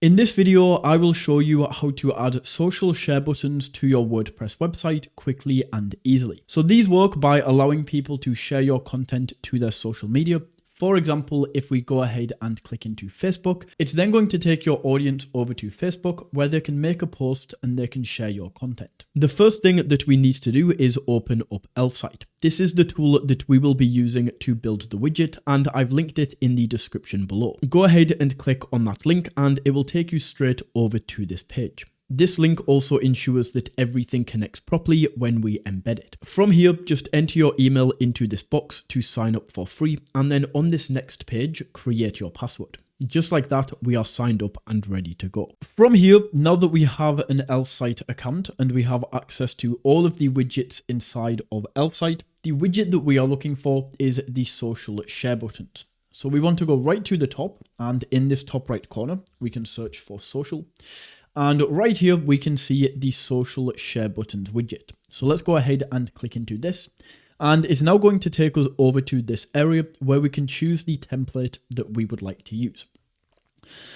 In this video, I will show you how to add social share buttons to your WordPress website quickly and easily. So these work by allowing people to share your content to their social media. For example, if we go ahead and click into Facebook, it's then going to take your audience over to Facebook where they can make a post and they can share your content. The first thing that we need to do is open up Elfsight. This is the tool that we will be using to build the widget, and I've linked it in the description below. Go ahead and click on that link and it will take you straight over to this page. This link also ensures that everything connects properly when we embed it. From here, just enter your email into this box to sign up for free, and then on this next page, create your password. Just like that, we are signed up and ready to go. From here, now that we have an Elfsight account and we have access to all of the widgets inside of Elfsight, the widget that we are looking for is the social share buttons. So we want to go right to the top, and in this top right corner, we can search for social. And right here, we can see the social share buttons widget. So let's go ahead and click into this. And it's now going to take us over to this area where we can choose the template that we would like to use.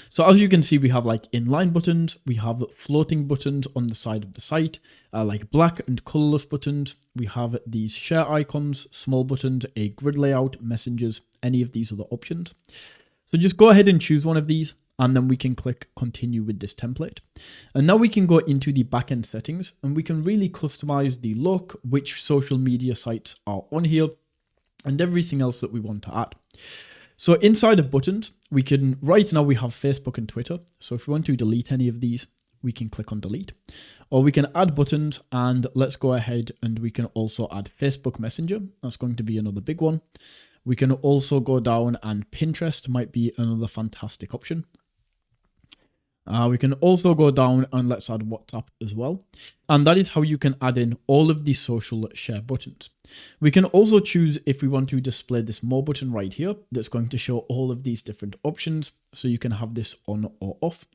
So as you can see, we have like inline buttons, we have floating buttons on the side of the site, like black and colorless buttons. We have these share icons, small buttons, a grid layout, messengers, any of these other options. So just go ahead and choose one of these, and then we can click continue with this template. And now we can go into the backend settings and we can really customize the look, which social media sites are on here, and everything else that we want to add. So inside of buttons, we can, right now we have Facebook and Twitter. So if we want to delete any of these, we can click on delete, or we can add buttons, and let's go ahead and we can also add Facebook Messenger. That's going to be another big one. We can also go down, and Pinterest might be another fantastic option. We can also go down and let's add WhatsApp as well. And that is how you can add in all of the social share buttons. We can also choose if we want to display this more button right here that's going to show all of these different options. So you can have this on or off.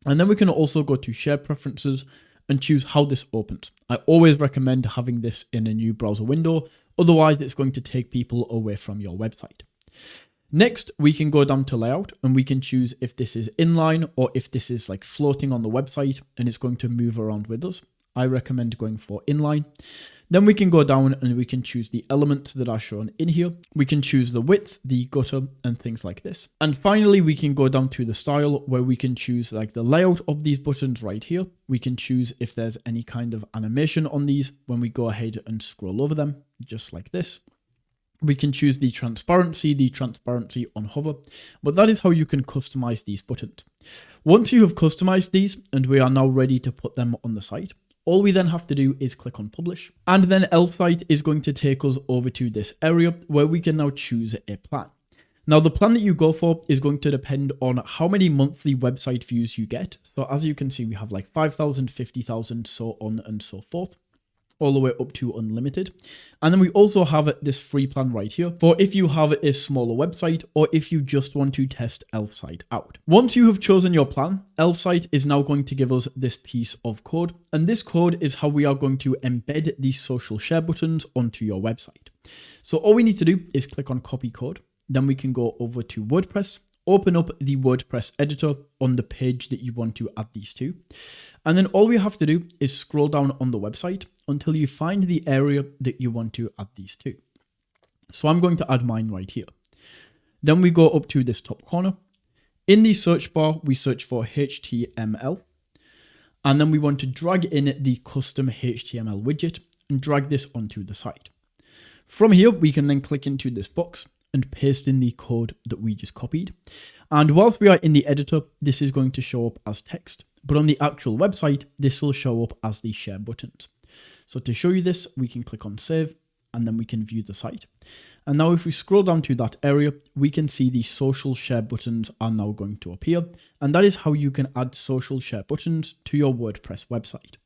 And then we can also go to share preferences and choose how this opens. I always recommend having this in a new browser window. Otherwise, it's going to take people away from your website. Next, we can go down to layout and we can choose if this is inline or if this is like floating on the website and it's going to move around with us. I recommend going for inline. Then we can go down and we can choose the elements that are shown in here. We can choose the width, the gutter, and things like this. And finally, we can go down to the style where we can choose like the layout of these buttons right here. We can choose if there's any kind of animation on these when we go ahead and scroll over them, just like this. We can choose the transparency on hover, but that is how you can customize these buttons. Once you have customized these and we are now ready to put them on the site, all we then have to do is click on publish, and then Elfsight is going to take us over to this area where we can now choose a plan. Now the plan that you go for is going to depend on how many monthly website views you get. So as you can see, we have like 5,000, 50,000, so on and so forth, all the way up to unlimited. And then we also have this free plan right here for if you have a smaller website or if you just want to test Elfsight out. Once you have chosen your plan, Elfsight is now going to give us this piece of code. And this code is how we are going to embed these social share buttons onto your website. So all we need to do is click on copy code. Then we can go over to WordPress, open up the WordPress editor on the page that you want to add these to. And then all we have to do is scroll down on the website until you find the area that you want to add these to. So I'm going to add mine right here. Then we go up to this top corner. In the search bar, we search for HTML. And then we want to drag in the custom HTML widget and drag this onto the site. From here, we can then click into this box and paste in the code that we just copied. And whilst we are in the editor, this is going to show up as text, but on the actual website, this will show up as the share buttons. So to show you this, we can click on save and then we can view the site. And now if we scroll down to that area, we can see the social share buttons are now going to appear. And that is how you can add social share buttons to your WordPress website.